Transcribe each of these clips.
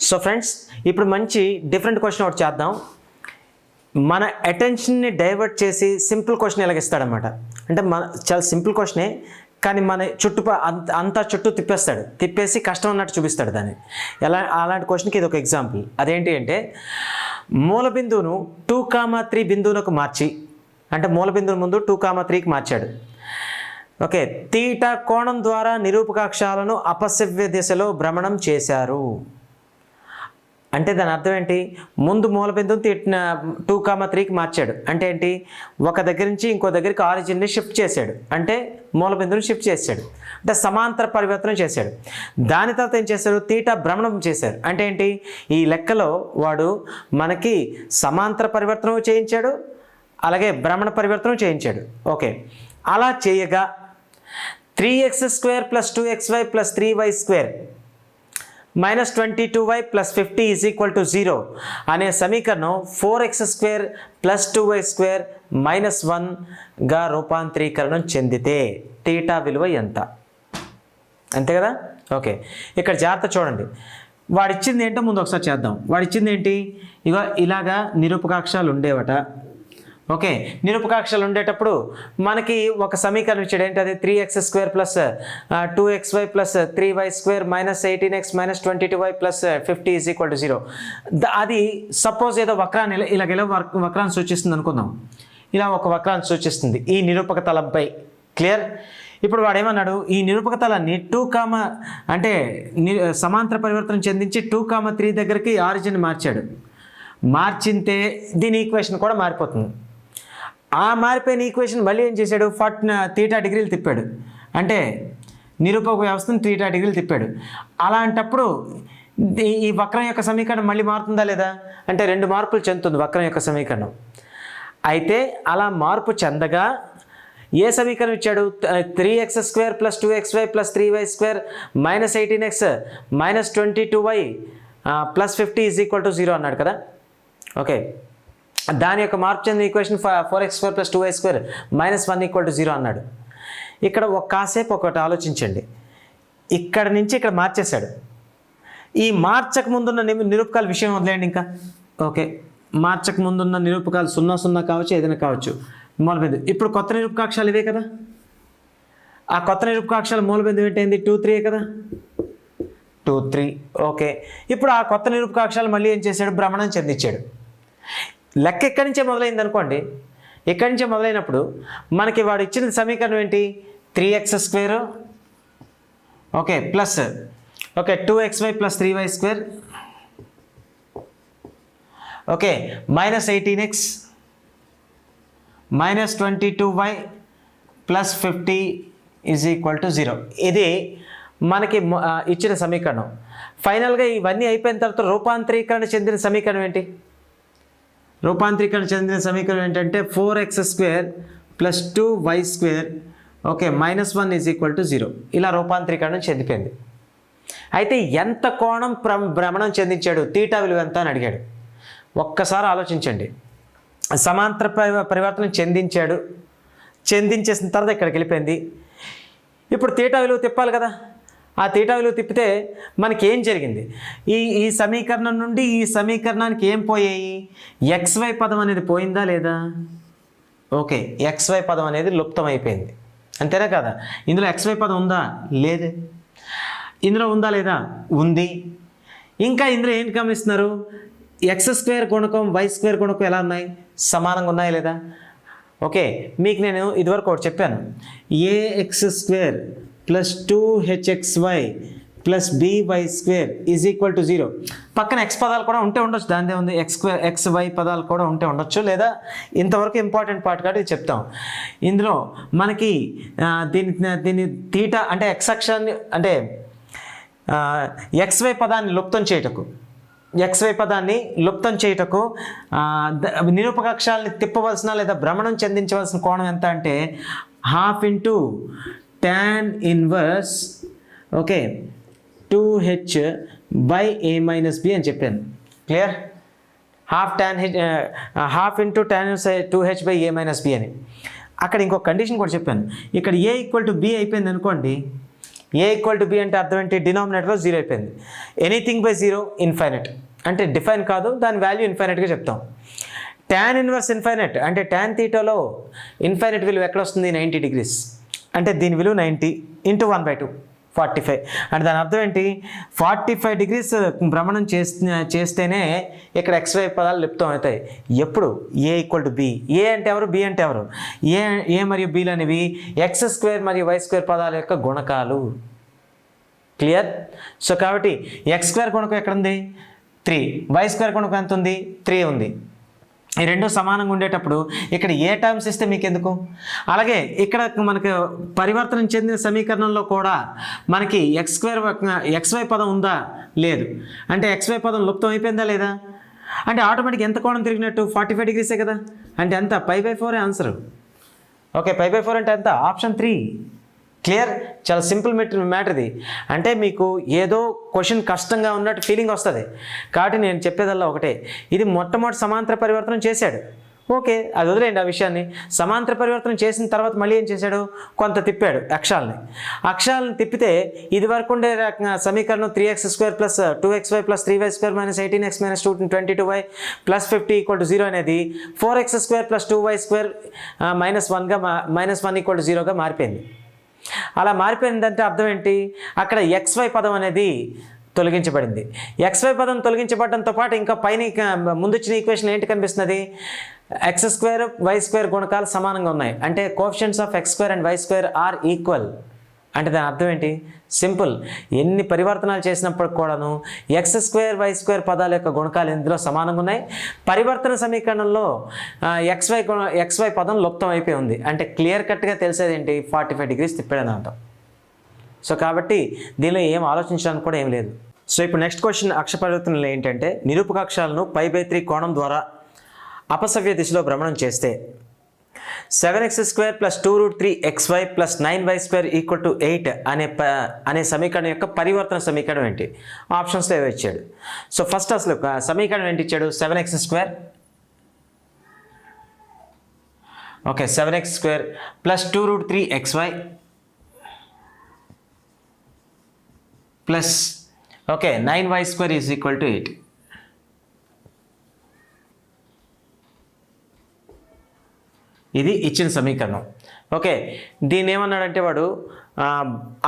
So friends, ఇప్పుడు మంచి different question ఒకటి చేద్దాం. మన అటెన్షన్ని డైవర్ట్ చేసి సింపుల్ క్వశ్చన్ ఎలాగిస్తాడనమాట. అంటే చాలా సింపుల్ క్వశ్చనే, కానీ మన అంతా చుట్టూ తిప్పేసి కష్టం అన్నట్టు చూపిస్తాడు దాన్ని. అలాంటి క్వశ్చన్కి ఇది ఒక ఎగ్జాంపుల్. అదేంటి అంటే, మూల బిందువును 2,3 బిందువులకు మార్చి, అంటే మూల బిందువు ముందు 2,3కి మార్చాడు. ఓకే, తీటా కోణం ద్వారా నిరూపకాక్షాలను అపసవ్య దిశలో భ్రమణం చేశారు. అంటే దాని అర్థం ఏంటి? ముందు మూల బిందువుని 2,3కి మార్చాడు అంటే ఏంటి? ఒక దగ్గర నుంచి ఇంకో దగ్గరికి ఆరిజిన్ని షిఫ్ట్ చేశాడు, అంటే మూల బిందువుని షిఫ్ట్ చేశాడు, అంటే సమాంతర పరివర్తనం చేశాడు. దాని తర్వాత ఏం చేశారు? తీటా భ్రమణం చేశారు. అంటే ఏంటి? ఈ లెక్కలో వాడు మనకి సమాంతర పరివర్తనం చేయించాడు, అలాగే భ్రమణ పరివర్తనం చేయించాడు. ఓకే, అలా చేయగా 3x² + 2xy + 3y² -22y + 50 = 0 అనే సమీకరణం 4x² + 2y² - 1గా రూపాంతరీకరణం చెందితే తీటా విలువ ఎంత? అంతే కదా. ఓకే, ఇక్కడ జాగ్రత్త చూడండి. వాడిచ్చింది ఏంటో ముందు ఒకసారి చేద్దాం. వాడిచ్చింది ఏంటి? ఇలాగా నిరూపకాక్షాలు ఉండేవట. ఓకే, నిరూపకాక్షాలు ఉండేటప్పుడు మనకి ఒక సమీకరణం ఇచ్చాడు. ఏంటి అది? 3x² + 2xy + 3y² -18x - 22y + 50 = 0. అది సపోజ్ ఏదో వక్రాన్ని ఇలా వక్రాన్ని సూచిస్తుంది అనుకుందాం. ఇలా ఒక వక్రాన్ని సూచిస్తుంది ఈ నిరూపక తలంపై. క్లియర్? ఇప్పుడు వాడు ఏమన్నాడు? ఈ నిరూపక తలాన్ని అంటే సమాంతర పరివర్తనం చెందించి 2,3 దగ్గరికి ఆరిజిన్ మార్చాడు. మార్చింతే దీని ఈక్వేషన్ కూడా మారిపోతుంది. ఆ మారిపోయిన ఈక్వేషన్ మళ్ళీ ఏం చేశాడు? 30 డిగ్రీలు తిప్పాడు, అంటే నిరూపక వ్యవస్థను 30 డిగ్రీలు తిప్పాడు. అలాంటప్పుడు ఈ వక్రం యొక్క సమీకరణం మళ్ళీ మారుతుందా లేదా? అంటే 2 మార్పులు చెందుతుంది వక్రం యొక్క సమీకరణం. అయితే అలా మార్పు చెందగా ఏ సమీకరణం ఇచ్చాడు? 3x² + 2xy + 3y² -18x - 22y + 50 = 0 అన్నాడు కదా. ఓకే, దాని యొక్క మార్పు చెందిన ఈక్వేషన్ 4x² + 2y² - 1 = 0 అన్నాడు. ఇక్కడ కాసేపు ఒకటి ఆలోచించండి. ఇక్కడ నుంచి ఇక్కడ మార్చేశాడు. ఈ మార్చక ముందున్న నిరూపకాల విషయం వదిలేయండి ఇంకా. ఓకే, మార్చక ముందున్న నిరూపకాలు 0, 0 కావచ్చు, ఏదైనా కావచ్చు. మూల బిందువు ఇప్పుడు కొత్త నిరూపకాక్షాలు ఇవే కదా. ఆ కొత్త నిరూపకాక్షాల మూల బిందువు ఏంటైంది? 2, 3 కదా. 2, 3. ఓకే, ఇప్పుడు ఆ కొత్త నిరూపకాక్షాలు మళ్ళీ ఏం చేశాడు? భ్రమణం చెందించాడు. లెక్క ఎక్కడి నుంచే మొదలైంది అనుకోండి. ఎక్కడి నుంచే మొదలైనప్పుడు మనకి వాడు ఇచ్చిన సమీకరణం ఏంటి? 3x², okay, plus 2xy + 3y², okay, -18x - 22y + 50 = 0. ఇది మనకి ఇచ్చిన సమీకరణం. ఫైనల్గా ఇవన్నీ అయిపోయిన తర్వాత రూపాంతరీకరణ చెందిన సమీకరణం ఏంటి? రూపాంతరీకరణ చెందిన సమీకరణం ఏంటంటే 4x² + 2y², ఓకే, -1 = 0. ఇలా రూపాంతరీకరణ చెందిపోయింది. అయితే ఎంత కోణం భ్రమణం చెందించాడు? తీటా విలువ ఎంత అని అడిగాడు. ఒక్కసారి ఆలోచించండి. సమాంతర పరివర్తనం చెందించాడు, చెందించేసిన తర్వాత ఇక్కడికి వెళ్ళిపోయింది. ఇప్పుడు తీటా విలువ తిప్పాలి కదా. ఆ తీటా విలువ తిప్పితే మనకి ఏం జరిగింది? ఈ సమీకరణం నుండి ఈ సమీకరణానికి ఏం పోయాయి? XY పదం అనేది పోయిందా లేదా? ఓకే, XY పదం అనేది లుప్తం అయిపోయింది. అంతేనా కదా? ఇందులో XY పదం ఉందా? లేదు. ఇందులో ఉందా లేదా? ఉంది. ఇంకా ఇందులో ఏం గమనిస్తున్నారు? x² గుణకం y² గుణకం ఎలా ఉన్నాయి? సమానంగా ఉన్నాయా లేదా? ఓకే, మీకు నేను ఇదివరకు ఒకటి చెప్పాను. ax² + 2hxy + by² = 0. పక్కన x పదాలు కూడా ఉంటే ఉండొచ్చు, దానిదే ఉంది. xy పదాలు కూడా ఉంటే ఉండొచ్చు, లేదా ఇంతవరకు ఇంపార్టెంట్ పార్ట్ కాబట్టి ఇది చెప్తాం. ఇందులో మనకి దీని తీటా అంటే x అక్షాన్ని అంటే xy పదాన్ని లుప్తం చేయుటకు నిరూపకాక్షాలని తిప్పవలసిన లేదా భ్రమణం చెందించవలసిన కోణం ఎంత అంటే 1/2 tan 1 okay 2h / a - b అని చెప్పాను. Clear? 1/2 tan 2h / a - b అని. అక్కడ ఇంకొక కండిషన్ కూడా చెప్పాను. ఇక్కడ a = b అయిపోయింది అనుకోండి, ఏ ఈక్వల్ టు బి అంటే అర్థం ఏంటి, డినామినేటర్లో 0 అయిపోయింది. ఎనీథింగ్ బై 0 ఇన్ఫైనైట్ అంటే డిఫైన్ కాదు, దాని వాల్యూ ఇన్ఫైనైట్గా చెప్తాం. tan ఇన్వర్స్ ఇన్ఫైనైట్ అంటే tan తీటాలో ఇన్ఫైనైట్ విలువ ఎక్కడ వస్తుంది, 90 డిగ్రీస్ అంటే దీని విలువ 90 ఇంటూ 1/2 45 అంటే దాని అర్థం ఏంటి, 45 డిగ్రీస్ భ్రమణం చేస్తేనే ఇక్కడ XY పదాలు లిప్తం అవుతాయి. ఎప్పుడు ఏ ఈక్వల్ టు బి, ఏ అంటే ఎవరు, బి అంటే ఎవరు, ఏ మరియు బీలు అనేవి x² మరియు y² పదాల యొక్క గుణకాలు. క్లియర్? సో కాబట్టి x² గుణకం ఎక్కడ ఉంది, 3, y² గుణకం ఎంత ఉంది, 3 ఉంది. ఈ రెండు సమానంగా ఉండేటప్పుడు ఇక్కడ ఏ టర్మ్స్ ఇస్తే మీకు ఎందుకు. అలాగే ఇక్కడ మనకు పరివర్తనం చెందిన సమీకరణంలో కూడా మనకి XY పదం ఉందా, లేదు. అంటే XY పదం లుప్తం అయిపోయిందా లేదా, అంటే ఆటోమేటిక్ ఎంత కోణం తిరిగినట్టు 45 డిగ్రీసే కదా, అంటే ఎంత π/4 ఆన్సర్. ఓకే, π/4 అంటే ఎంత, ఆప్షన్ 3. క్లియర్? చాలా సింపుల్ మ్యాటర్ ఇది. అంటే మీకు ఏదో క్వశ్చన్ కష్టంగా ఉన్నట్టు ఫీలింగ్ వస్తుంది. కాబట్టి నేను చెప్పేదల్లా ఒకటే, ఇది మొట్టమొదటి సమాంతర పరివర్తనం చేశాడు. ఓకే, అది వదిలేండి ఆ విషయాన్ని. సమాంతర పరివర్తనం చేసిన తర్వాత మళ్ళీ ఏం చేశాడు, కొంత తిప్పాడు అక్షరాలను తిప్పితే ఇది వరకు ఉండే సమీకరణం 3x² + 2xy + 3y² - 18x - 22y + 50 = 0 అనేది 4x² + 2y² - 1గా -1 = 0గా మారిపోయింది. అలా మారిపోయిందంటే అర్థం ఏంటి, అక్కడ XY పదం అనేది తొలగించబడింది. XY పదం తొలగించబడడంతో పాటు ఇంకా పైన ముందొచ్చిన ఈక్వేషన్ ఏంటి కనిపిస్తున్నది, x² y² గుణకాలు సమానంగా ఉన్నాయి. అంటే coefficients of x² and y² are equal. అంటే దాని అర్థం ఏంటి, సింపుల్. ఎన్ని పరివర్తనాలు చేసినప్పటికి కూడాను x² y² పదాల యొక్క గుణకాలు ఇందులో సమానంగా ఉన్నాయి. పరివర్తన సమీకరణంలో XY పదం లుప్తం అయిపోయి ఉంది. అంటే క్లియర్ కట్గా తెలిసేది ఏంటి, 45 డిగ్రీస్ తిప్పాడని అంటాం. సో కాబట్టి దీనిలో ఏం ఆలోచించడానికి కూడా ఏం లేదు. సో ఇప్పుడు నెక్స్ట్ క్వశ్చన్ అక్ష పరివర్తనలు ఏంటంటే, నిరూపకాక్షాలను π/3 కోణం ద్వారా అపసవ్య దిశలో భ్రమణం చేస్తే 7x² + 2√3xy + 9y² = 8 అనే సమీకరణం యొక్క పరివర్తన సమీకరణం ఏంటి. ఆప్షన్స్లో ఏవో ఇచ్చాడు. సో ఫస్ట్ అసలు సమీకరణం ఏంటి ఇచ్చాడు, 7x², okay 7x² + 2√3xy plus okay 9y² = 8. ఇది ఇచ్చిన సమీకరణం. ఓకే, దీన్ని ఏమన్నాడంటే వాడు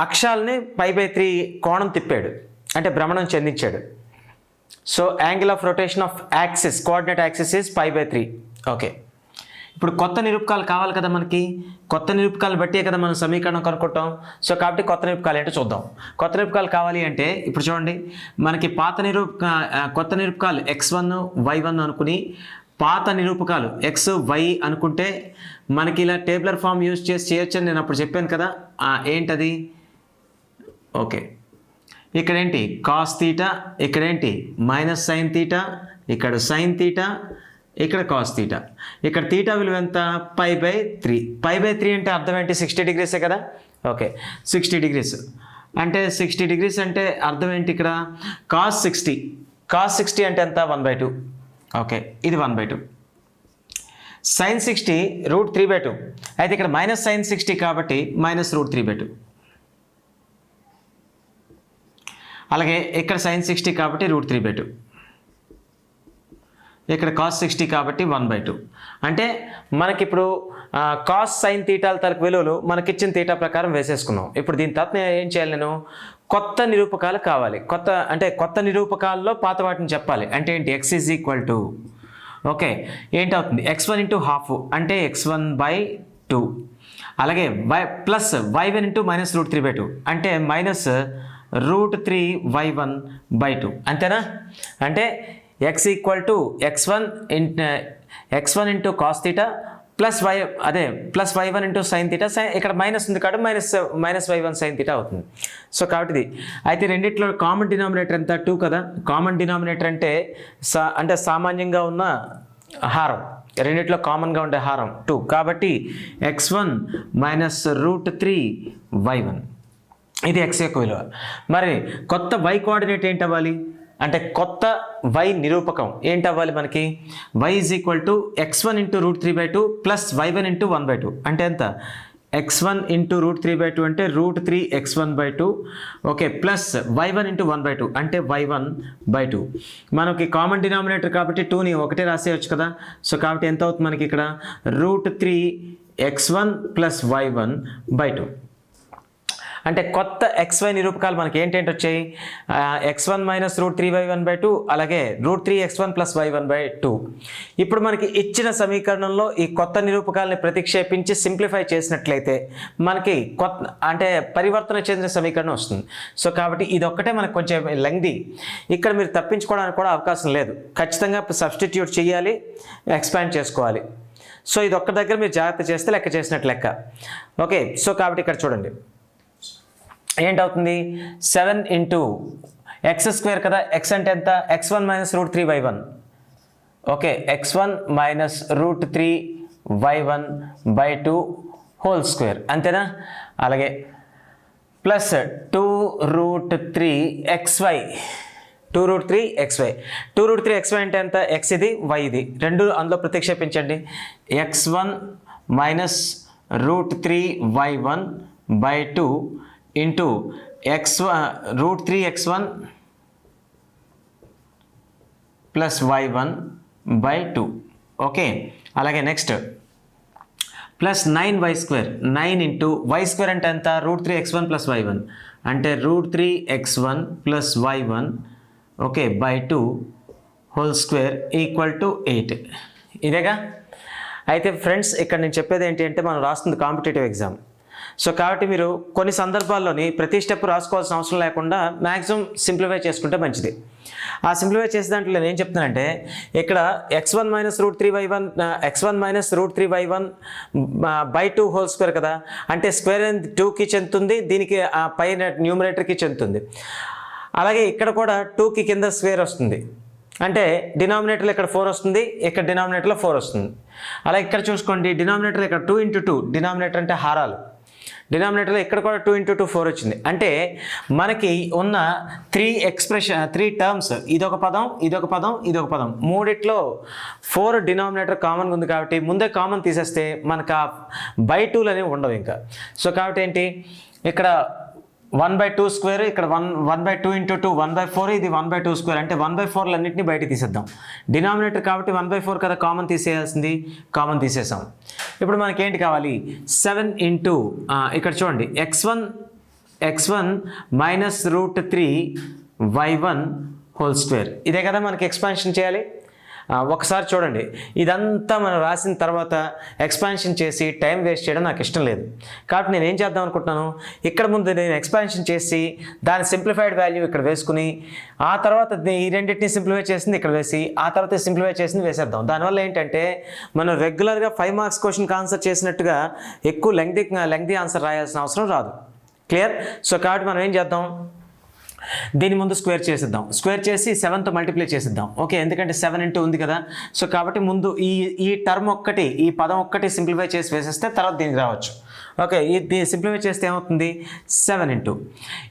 అక్షాలని π/3 కోణం తిప్పాడు, అంటే భ్రమణం చెందించాడు. So angle of rotation of axis, coordinate axis is π/3. Okay, ఇప్పుడు కొత్త నిరూపకాలు కావాలి కదా మనకి, కొత్త నిరూపకాలు బట్టే కదా మనం సమీకరణం కనుక్కుంటాం. సో కాబట్టి కొత్త నిరూపకాలు ఏంటో చూద్దాం. కొత్త నిరూపకాలు కావాలి అంటే ఇప్పుడు చూడండి, మనకి కొత్త నిరూపకాలు x1 y1 అనుకుని, పాత నిరూపకాలు x y అనుకుంటే మనకి ఇలా టేబులర్ ఫామ్ యూజ్ చేసి చేయొచ్చని నేను అప్పుడు చెప్పాను కదా. ఏంటది, ఓకే ఇక్కడేంటి కాస్ తీటా, ఇక్కడేంటి -sin తీటా, ఇక్కడ sin తీటా, ఇక్కడ కాస్ తీటా, ఇక్కడ తీటా విలువ ఎంత π/3. π/3 అంటే అర్థం ఏంటి, 60 డిగ్రీసే కదా. ఓకే 60 డిగ్రీస్ అంటే 60 డిగ్రీస్ అంటే అర్థం ఏంటి, ఇక్కడ cos 60 అంటే ఎంత 1/2. ఓకే ఇది 1/2. sin 60 √3/2 అయితే ఇక్కడ -sin 60 కాబట్టి -√3/2. అలాగే ఇక్కడ sin 60 కాబట్టి √3/2, ఇక్కడ cos 60 కాబట్టి 1/2. అంటే మనకిప్పుడు కాస్ సైన్ తీటాల తలకు విలువలు మనకిచ్చిన తీటా ప్రకారం వేసేసుకున్నాం. ఇప్పుడు దీని తర్వాత ఏం చేయాలి, నేను కొత్త నిరూపకాలు కావాలి. కొత్త నిరూపకాల్లో పాత వాటిని చెప్పాలి. అంటే ఏంటి, x = ఓకే ఏంటవుతుంది, x1 × ½ అంటే x1/2, అలాగే ప్లస్ y1 × -√3/2 అంటే -√3y1/2. అంతేనా. అంటే x = x1 × cos θ plus plus y1 × sin θ. ఇక్కడ మైనస్ ఉంది కాబట్టి -y1 sin θ అవుతుంది. సో కాబట్టి ఇది అయితే రెండిట్లో కామన్ డినామినేటర్ ఎంత, 2 కదా. కామన్ డినామినేటర్ అంటే సామాన్యంగా ఉన్న హారం, రెండిట్లో కామన్గా ఉండే హారం 2 కాబట్టి x1 -√3y1 ఇది x యొక్క విలువ. మరి కొత్త y కోఆర్డినేట్ ఏంటి అవ్వాలి అంటే, కొత్త y నిరూపకం ఏంటి అవ్వాలి మనకి, y = x1 × √3/2 ప్లస్ y1 × 1/2 అంటే ఎంత, x1 ఇంటూ √3/2 అంటే √3x1/2 okay plus y1 into 1/2 అంటే y1/2. మనకి కామన్ డినామినేటర్ కాబట్టి 2ని ఒకటే రాసేయచ్చు కదా. సో కాబట్టి ఎంత అవుతుంది మనకి ఇక్కడ √3x1 ప్లస్ y1/2. అంటే కొత్త xy నిరూపకాలు మనకి ఏంటంటే వచ్చాయి x1 మైనస్ √3y1/2 అలాగే √3x1 ప్లస్ y1/2. ఇప్పుడు మనకి ఇచ్చిన సమీకరణంలో ఈ కొత్త నిరూపకాలని ప్రతిక్షేపించి సింప్లిఫై చేసినట్లయితే మనకి కొత్త అంటే పరివర్తన చెందిన సమీకరణం వస్తుంది. సో కాబట్టి ఇది ఒక్కటే మనకు కొంచెం లెంగ్దీ. ఇక్కడ మీరు తప్పించుకోవడానికి కూడా అవకాశం లేదు, ఖచ్చితంగా సబ్స్టిట్యూట్ చేయాలి, ఎక్స్పాండ్ చేసుకోవాలి. సో ఇది ఒక్క దగ్గర మీరు జాగ్రత్త చేస్తే లెక్క చేసినట్టు లెక్క. ఓకే సో కాబట్టి ఇక్కడ చూడండి ఏంటవుతుంది 7 ఇంటూ x² కదా, x అంటే ఎంత x1 minus √3y1 okay x1 minus √3y1/2 whole square అంతేనా. అలాగే ప్లస్ 2√3xy 2√3xy అంటే ఎంత x ఇది y ఇది రెండు అందులో ప్రతిక్షేపించండి. x1 minus √3y1/2 into √3x1 plus y1/2 okay. అలాగే next plus 9y², 9 into y² అంటే ఎంత √3x1 ప్లస్ y1 అంటే √3x1 plus y1 okay /2 whole square equal to 8. ఇదేగా. అయితే ఫ్రెండ్స్ ఇక్కడ నేను చెప్పేది ఏంటి అంటే మనం రాస్తుంది కాంపిటేటివ్ ఎగ్జామ్. సో కాబట్టి మీరు కొన్ని సందర్భాల్లోని ప్రతి స్టెప్ రాసుకోవాల్సిన అవసరం లేకుండా మ్యాక్సిమం సింప్లిఫై చేసుకుంటే మంచిది. ఆ సింప్లిఫై చేసే దాంట్లో నేను ఏం చెప్తున్నానంటే ఇక్కడ x1 minus √3y1/2 whole square కదా, అంటే స్క్వేర్ అనేది 2కి చెందుతుంది, దీనికి పైన న్యూమరేటర్కి చెందుతుంది. అలాగే ఇక్కడ కూడా 2కి కింద స్క్వేర్ వస్తుంది, అంటే డినామినేటర్లో ఇక్కడ 4 వస్తుంది, ఇక్కడ డినామినేటర్లో 4 వస్తుంది. అలాగే ఇక్కడ చూసుకోండి డినామినేటర్ ఇక్కడ 2 ఇంటూ 2, డినామినేటర్ అంటే హారాలు, డినామినేటర్లో ఇక్కడ కూడా 2 ఇంటూ 2 4 వచ్చింది. అంటే మనకి ఉన్న 3 టర్మ్స్ ఇదొక పదం ఇదొక పదం ఇదొక పదం, మూడిట్లో 4 డినామినేటర్ కామన్గా ఉంది కాబట్టి ముందే కామన్ తీసేస్తే మనకు ఆ /2 అనేవి ఉండవు ఇంకా. సో కాబట్టి ఏంటి ఇక్కడ 1/2 స్క్వేర్ ఇక్కడ 1/2 ఇంటూ 2 1/4 ఇది 1/2 స్క్వేర్ అంటే 1/4 అన్నింటినీ బయట తీసేద్దాం. డినామినేటర్ కాబట్టి 1/4 కదా కామన్ తీసేయాల్సింది, కామన్ తీసేసాం. ఇప్పుడు మనకి ఏంటి కావాలి 7 ఇంటూ ఇక్కడ చూడండి x1 minus √3y1 whole square ఇదే కదా మనకి ఎక్స్పాన్షన్ చేయాలి. ఒకసారి చూడండి ఇదంతా మనం రాసిన తర్వాత ఎక్స్పాన్షన్ చేసి టైం వేస్ట్ చేయడం నాకు ఇష్టం లేదు. కాబట్టి నేను ఏం చేద్దాం అనుకుంటున్నాను ఇక్కడ ముందు నేను ఎక్స్పాన్షన్ చేసి దాని సింప్లిఫైడ్ వాల్యూ ఇక్కడ వేసుకుని ఆ తర్వాత ఈ రెండింటిని సింప్లిఫై చేసింది ఇక్కడ వేసి ఆ తర్వాత సింప్లిఫై చేసింది వేసేద్దాం. దానివల్ల ఏంటంటే మనం రెగ్యులర్గా 5 మార్క్స్ క్వశ్చన్కి ఆన్సర్ చేసినట్టుగా ఎక్కువ లెంగ్తీ ఆన్సర్ రాయాల్సిన అవసరం రాదు. క్లియర్. సో కాబట్టి మనం ఏం చేద్దాం దీని ముందు స్క్వేర్ చేసిద్దాం, స్క్వేర్ చేసి 7తో మల్టిప్లై చేసిద్దాం. ఓకే ఎందుకంటే 7 ఇంటూ ఉంది కదా. సో కాబట్టి ముందు ఈ టర్మ్ ఒక్కటి ఈ పదం ఒక్కటి సింప్లిఫై చేసి వేసేస్తే తర్వాత దీనికి రావచ్చు. ఓకే ఇది సింప్లిఫై చేస్తే ఏమవుతుంది 7 ఇంటూ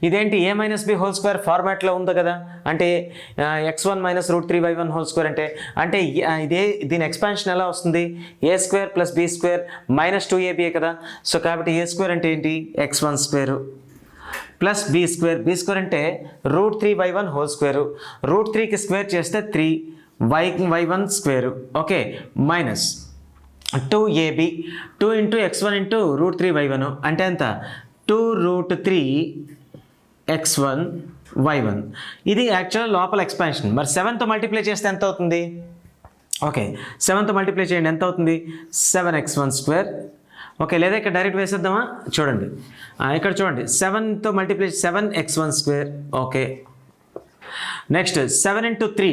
ఇదేంటి a minus b whole square ఫార్మాట్లో ఉంది కదా, అంటే x1 minus √3y1 whole square అంటే దీని ఎక్స్పాన్షన్ ఎలా వస్తుంది a² plus b² minus 2ab కదా. సో కాబట్టి a² అంటే ఏంటి x1² ప్లస్ b² అంటే √3y1 హోల్ స్క్వేరు, √3కి స్క్వేర్ చేస్తే 3y1² okay minus 2ab 2 into x1 into √3y1 అంటే ఎంత 2√3x1y1. ఇది యాక్చువల్ లోపల ఎక్స్పాన్షన్. మరి 7తో మల్టిప్లై చేస్తే ఎంత అవుతుంది ఓకే 7తో మల్టిప్లై చేయండి ఎంత అవుతుంది 7x1². ఓకే లేదా ఇక్కడ డైరెక్ట్ వేసేద్దామా చూడండి ఇక్కడ చూడండి 7తో multiply 7x1². Okay next 7 into 3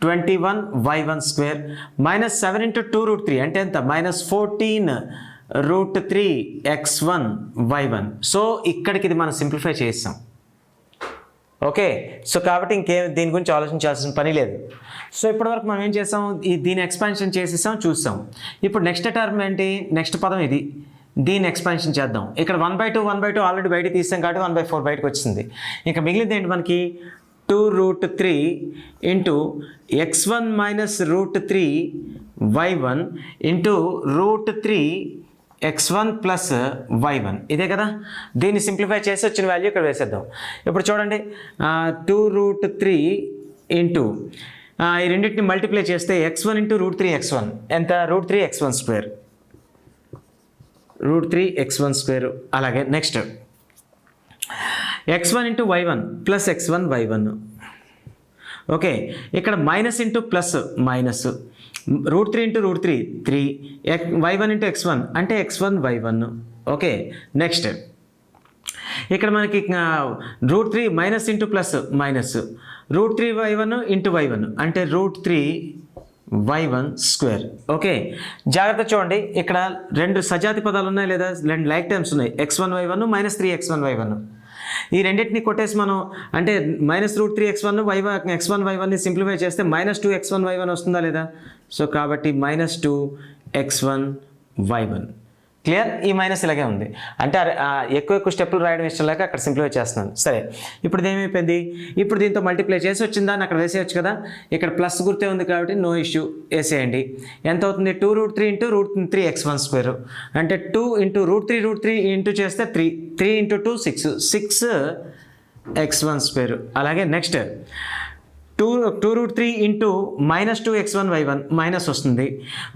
21y1² minus 7 into 2√3 అంటే ఎంత మైనస్ 14√3x1y1. సో ఇక్కడికి ఇది మనం సింప్లిఫై చేస్తాం. ఓకే సో కాబట్టి దీని గురించి ఆలోచించాల్సిన పని లేదు. సో ఇప్పటివరకు మనం ఏం చేసాం దీని ఎక్స్పాన్షన్ చేసేసాం చూసాం. ఇప్పుడు నెక్స్ట్ టర్మ్ ఏంటి నెక్స్ట్ పదం ఇది, దీన్ని ఎక్స్పాన్షన్ చేద్దాం. ఇక్కడ 1/2 ఆల్రెడీ బయట తీసాం కాబట్టి 1/4 బయటకు వచ్చింది. ఇంకా మిగిలింది ఏంటి మనకి 2√3 into x1 minus √3y1 into √3 x1 plus y1 ఇదే కదా. దీన్ని సింప్లిఫై చేసి వచ్చిన వాల్యూ ఇక్కడ వేసేద్దాం. ఇప్పుడు చూడండి 2√3 ఇంటూ ఈ రెండింటిని మల్టిప్లై చేస్తే x1 ఇంటూ √3x1 ఎంత √3x1². √3x1². అలాగే next x1 into y1 plus x1 y1. Okay, ఇక్కడ minus into plus minus √3 into √3 3 y1 into x1 అంటే x1 y1. ఓకే, నెక్స్ట్ ఇక్కడ మనకి √3 minus into plus minus √3y1 into y1 అంటే √3y1². Okay, జాగ్రత్త చూడండి, ఇక్కడ రెండు సజాతి పదాలు ఉన్నాయి లేదా రెండు లైక్ టర్మ్స్ ఉన్నాయి, x1y1 -3x1y1. ఈ రెండింటిని కొట్టేసి మనం అంటే -√3x1 x1y1ని సింప్లిఫై చేస్తే -2x1y1 వస్తుందా లేదా. సో కాబట్టి -2x1y1. క్లియర్. ఈ మైనస్ ఇలాగే ఉంది అంటే ఎక్కువ స్టెప్పులు రాయడం ఇష్టం లేక అక్కడ సింప్లిఫై చేస్తున్నాను. సరే, ఇప్పుడు ఇదేమైపోయింది, ఇప్పుడు దీంతో మల్టిప్లై చేసి వచ్చిందాన్ని అక్కడ వేసేయచ్చు కదా. ఇక్కడ ప్లస్ గుర్తే ఉంది కాబట్టి నో ఇష్యూ, వేసేయండి. ఎంత అవుతుంది 2√3 ఇంటూ √3x1² అంటే 2 ఇంటూ √3 ఇంటూ చేస్తే 3 ఇంటూ 2 6x1². అలాగే నెక్స్ట్ 2√3 ఇంటూ -2x1y1 మైనస్ వస్తుంది.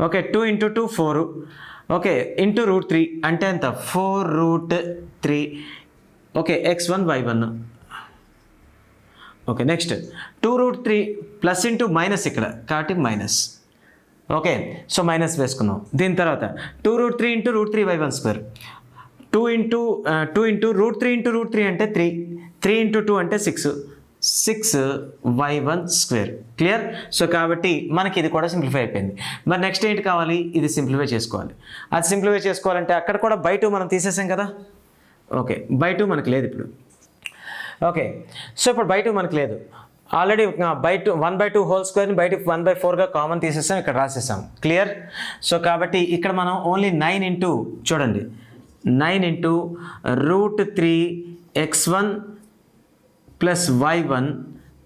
Okay, 2 into 2 4. ఓకే, ఇంటూ √3 అంటే ఎంత 4√3. Okay, x1y1. Okay, next 2√3 plus into minus ఇక్కడ కాబట్టి మైనస్. ఓకే, సో మైనస్ వేసుకున్నాం. దీని తర్వాత 2√3 ఇంటూ √3y1². 2 ఇంటూ √3 ఇంటూ √3 అంటే 3 ఇంటూ 2 అంటే 6y1². క్లియర్. సో కాబట్టి మనకి ఇది కూడా సింప్లిఫై అయిపోయింది. మరి నెక్స్ట్ ఏంటి కావాలి, ఇది సింప్లిఫై చేసుకోవాలి. అది సింప్లిఫై చేసుకోవాలంటే అక్కడ కూడా బై 2 మనం తీసేసాం కదా. ఓకే, బై 2 మనకు లేదు ఇప్పుడు. ఓకే, సో ఇప్పుడు బై 2 మనకు లేదు, ఆల్రెడీ 1/2 హోల్ స్క్వేర్ని బయట 1/4గా కామన్ తీసేసాం, ఇక్కడ రాసేసాం. క్లియర్. సో కాబట్టి ఇక్కడ మనం ఓన్లీ 9 ఇంటూ చూడండి 9 into √3x1 plus y1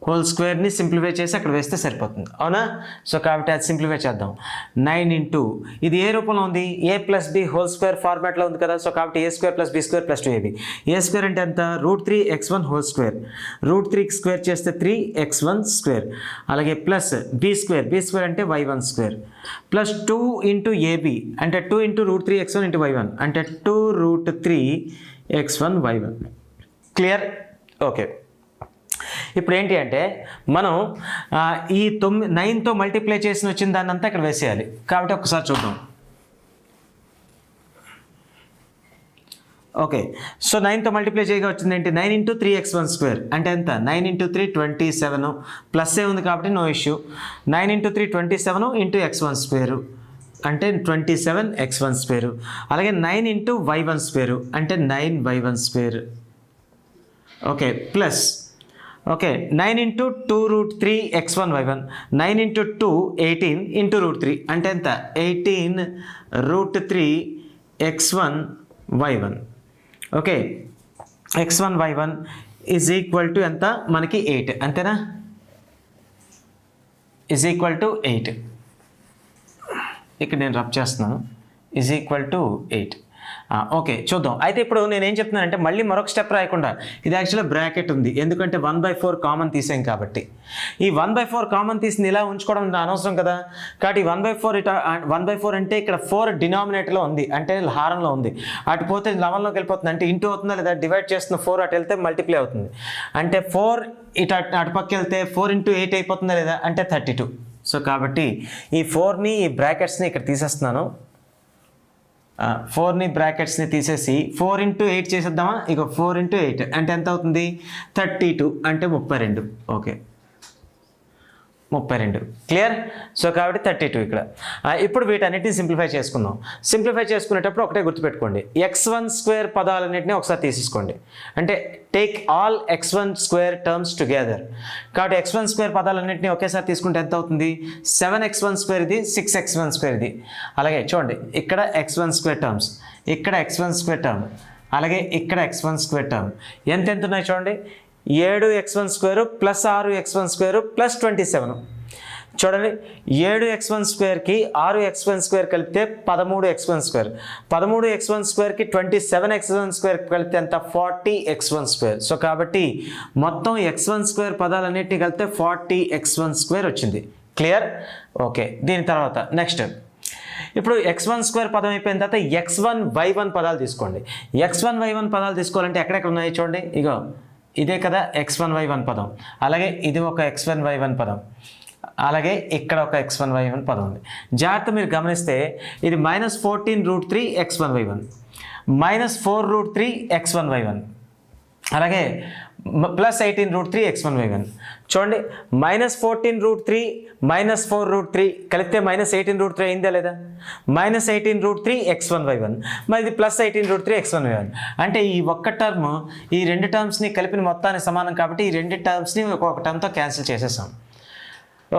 whole స్క్వేర్ని సింప్లిఫై చేసి అక్కడ వేస్తే సరిపోతుంది, అవునా. సో కాబట్టి అది సింప్లిఫై చేద్దాం. 9 ఇంటూ ఇది ఏ రూపంలో ఉంది, a+b హోల్ స్క్వేర్ ఫార్మాట్లో ఉంది కదా. సో కాబట్టి a² + b² + 2ab. a² అంటే ఎంత √3x1 హోల్ స్క్వేర్, √3 స్క్వేర్ చేస్తే 3x1². అలాగే ప్లస్ b² అంటే y1² ప్లస్ 2 ఇంటూ ab అంటే 2 ఇంటూ √3x1 ఇంటూ y1 అంటే 2√3x1 y1. క్లియర్. ఓకే, ఇప్పుడు ఏంటి అంటే మనం ఈ 9తో మల్టిప్లై చేసి వచ్చిన దాన్ని అంతా ఇక్కడ వేసేయాలి. కాబట్టి ఒకసారి చూద్దాం. ఓకే, సో 9తో మల్టిప్లై చేయగా వచ్చింది ఏంటి 9 ఇంటూ 3x1² అంటే ఎంత 9 ఇంటూ 3 27 ప్లస్ ఏ ఉంది కాబట్టి no issue. 9 into 3 27 into x1² అంటే 27x1². అలాగే 9 ఇంటూ y1² అంటే 9y1². Okay, plus okay 9 into 2√3x1y1 9 into 2 18 into √3 అంటే ఎంత 18√3x1y1. Okay, x1y1 is equal to ఎంత మనకి 8 అంతేనా, ఈజ్ ఈక్వల్ టు 8. ఇక్కడ నేను రబ్ చేస్తున్నాను, ఈజ్ ఈక్వల్ టు 8. ఓకే, చూద్దాం. అయితే ఇప్పుడు నేనేం చెప్తున్నానంటే మళ్ళీ మరొక స్టెప్ రాయకుండా ఇది యాక్చువల్గా బ్రాకెట్ ఉంది, ఎందుకంటే 1/4 కామన్ తీసాం కాబట్టి. ఈ 1/4 కామన్ తీసింది ఇలా ఉంచుకోవడం అనవసరం కదా. కాబట్టి 1/4 అంటే ఇక్కడ 4 డినామినేటర్లో ఉంది అంటే హారంలో ఉంది, అటు పోతే 11లోకి వెళ్ళిపోతుంది అంటే ఇంటూ అవుతుందా లేదా, డివైడ్ చేస్తున్న 4 అటు వెళ్తే మల్టిప్లై అవుతుంది అంటే 4 ఇటు అటుపక్క వెళ్తే 4 ఇంటూ 8 అయిపోతుందా లేదా అంటే 32. సో కాబట్టి ఈ 4ని ఈ బ్రాకెట్స్ని ఇక్కడ తీసేస్తున్నాను. 4ని బ్రాకెట్స్ని తీసేసి 4 ఇంటూ 8 చేసేద్దామా. ఇక 4 ఇంటూ 8 అంటే ఎంత అవుతుంది 32 అంటే 32. ఓకే, 32. క్లియర్. సో కాబట్టి 32 ఇక్కడ. ఇప్పుడు వీటన్నిటిని సింప్లిఫై చేసుకుందాం. సింప్లిఫై చేసుకునేటప్పుడు ఒకటే గుర్తుపెట్టుకోండి, x1² పదాలన్నింటినీ ఒకసారి తీసేసుకోండి. అంటే take all x1² terms together. కాబట్టి x1² పదాలన్నింటినీ ఒకేసారి తీసుకుంటే ఎంత అవుతుంది 7x1² ఇది 6x1² ఇది. అలాగే చూడండి ఇక్కడ x1² టర్మ్స్, ఇక్కడ x1² టర్మ్, అలాగే ఇక్కడ x1² టర్మ్ ఎంత ఉన్నాయి చూడండి 7x1² ప్లస్ 6x1² ప్లస్ 27. చూడండి 7x1² 6x1² కలిపితే 13x1², 13x1² 27x1² కలిపితే ఎంత 40x1². సో కాబట్టి మొత్తం x1² పదాలన్నిటిని కలిపితే 40x1² వచ్చింది. క్లియర్? ఓకే. దీని తర్వాత నెక్స్ట్ ఇప్పుడు x1² పదం అయిపోయిన తర్వాత x1y1 పదాలు తీసుకోండి. x1y1 పదాలు తీసుకోవాలంటే ఎక్కడెక్కడ ఉన్నాయి చూడండి. ఇగో ఇదే కదా x1y1 పదం, అలాగే ఇది ఒక x1y1 పదం, అలాగే ఇక్కడ ఒక x1y1 పదం ఉంది. జాగ్రత్త మీరు గమనిస్తే ఇది -14√3 x1y1, -4√3 x1y1, అలాగే +18√3 x1y1. చూడండి -14√3 -4√3 కలిపితే -18√3 అయిందా లేదా? -18√3 x1y1, మరి ఇది +18√3 x1y1. అంటే ఈ ఒక్క టర్మ్ ఈ రెండు టర్మ్స్ని కలిపిన మొత్తానికి సమానం కాబట్టి ఈ రెండు టర్మ్స్ని ఒక్కొక్క టర్మ్తో క్యాన్సిల్ చేసేసాం.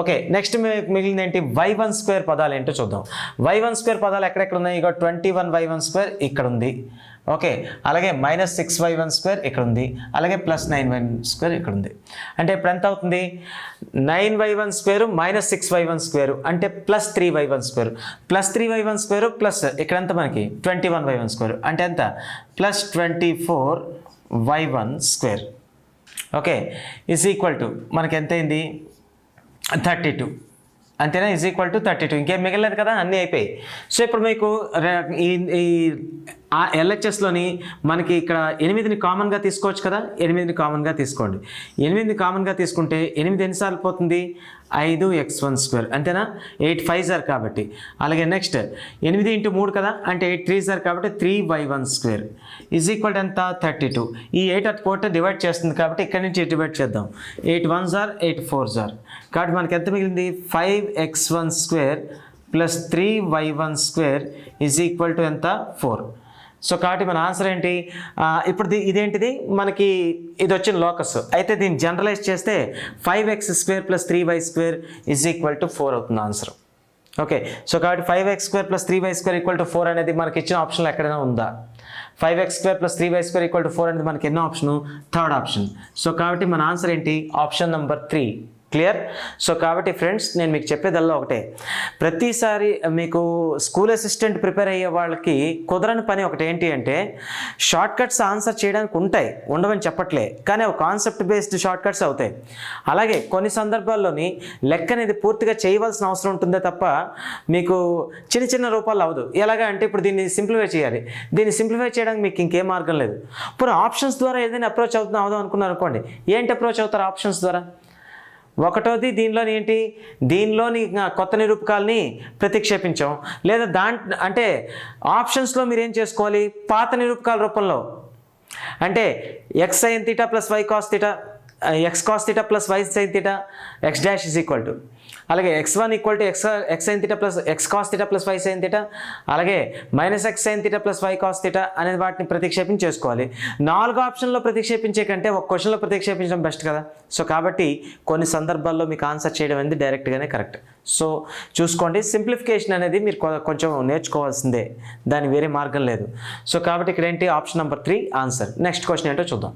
ఓకే. నెక్స్ట్ మిగిలింది ఏంటి? y1² పదాలు ఏంటో చూద్దాం. y1² పదాలు ఎక్కడెక్కడ ఉన్నాయి? ఇక 21y1² ఇక్కడ ఉంది. ఓకే. అలాగే -6y1² ఇక్కడ ఉంది, అలాగే +9y1² ఇక్కడ ఉంది. అంటే ఇప్పుడు ఎంత అవుతుంది? 9y1² -6y1² అంటే +3y1², +3y1² ప్లస్ ఇక్కడ ఎంత మనకి 21y1² అంటే ఎంత? +24y1². Okay. Is equal to మనకి ఎంత అయింది? 32. అంతేనా? Is equal to 32. ఇంకేం మిగలేదు కదా, అన్నీ అయిపోయాయి. సో ఇప్పుడు మీకు ఈ ఎల్హెచ్ఎస్లోని మనకి ఇక్కడ 8ని కామన్గా తీసుకోవచ్చు కదా, 8ని కామన్గా తీసుకోండి. 8ని కామన్గా తీసుకుంటే 8 ఎన్నిసార్లు పోతుంది? 5x1², అంతేనా? 8 5s కాబట్టి. అలాగే నెక్స్ట్ 8 × 3 కదా, అంటే 8 3s కాబట్టి 3y1² ఈజ్ ఈక్వల్ టు ఎంత? 32. ఈ 8 అటు పోతే డివైడ్ చేస్తుంది కాబట్టి ఇక్కడ నుంచి డివైడ్ చేద్దాం. 8 1s 8 4s కాబట్టి మనకి ఎంత మిగిలింది? 5x1² + 3y1² is equal to ఎంత? 4. సో కాబట్టి మన ఆన్సర్ ఏంటి? ఇప్పుడు ఇదేంటిది? మనకి ఇది వచ్చిన లోకస్ అయితే దీన్ని జనరలైజ్ చేస్తే 5x² + 3y² is equal to 4 అవుతుంది ఆన్సర్. ఓకే. సో కాబట్టి 5x² + 3y² ఈక్వల్ టు 4 అనేది మనకి ఇచ్చిన ఆప్షన్లో ఎక్కడైనా ఉందా? 5x² + 3y² ఈక్వల్ టు 4 అనేది మనకి ఎన్నో ఆప్షన్? Third option. సో కాబట్టి మన ఆన్సర్ ఏంటి? Option number 3. క్లియర్? సో కాబట్టి ఫ్రెండ్స్ నేను మీకు చెప్పేదల్లా ఒకటే, ప్రతిసారి మీకు స్కూల్ అసిస్టెంట్ ప్రిపేర్ అయ్యే వాళ్ళకి కుదరని పని ఒకటి ఏంటి అంటే షార్ట్ కట్స్ ఆన్సర్ చేయడానికి ఉంటాయి, ఉండవని చెప్పట్లే, కానీ ఒక కాన్సెప్ట్ బేస్డ్ షార్ట్ కట్స్ అవుతాయి. అలాగే కొన్ని సందర్భాల్లోని లెక్క అనేది పూర్తిగా చేయవలసిన అవసరం ఉంటుందే తప్ప మీకు చిన్న చిన్న రూపాలు అవ్వదు. ఎలాగా అంటే ఇప్పుడు దీన్ని సింప్లిఫై చేయాలి, దీన్ని సింప్లిఫై చేయడానికి మీకు ఇంకేం మార్గం లేదు. ఇప్పుడు ఆప్షన్స్ ద్వారా ఏదైనా అప్రోచ్ అవుదాం అనుకున్నారు అనుకోండి, ఏంటి అప్రోచ్ అవుతారు ఆప్షన్స్ ద్వారా? ఒకటోది దీనిలోని ఏంటి? దీనిలోని కొత్త నిరూపకాలని ప్రతిక్షేపించాం, లేదా అంటే ఆప్షన్స్లో మీరు ఏం చేసుకోవాలి? పాత నిరూపకాల రూపంలో అంటే x sin θ + y cos θ, x cos θ + y sin θ, x' is equal to, అలాగే x1 equal to x sin θ + x cos θ + y sin θ, అలాగే -x sin θ + y cos θ అనేది వాటిని ప్రతిక్షేపం చేసుకోవాలి. 4 ఆప్షన్లో ప్రతిక్షేపించే కంటే ఒక క్వశ్చన్లో ప్రతిక్షేపించడం బెస్ట్ కదా. సో కాబట్టి కొన్ని సందర్భాల్లో మీకు ఆన్సర్ చేయడం అనేది డైరెక్ట్గానే కరెక్ట్. సో చూసుకోండి, సింప్లిఫికేషన్ అనేది మీరు కొంచెం నేర్చుకోవాల్సిందే, దాని వేరే మార్గం లేదు. సో కాబట్టి ఇక్కడ ఏంటి? Option number 3 answer. Next question ఏంటో చూద్దాం.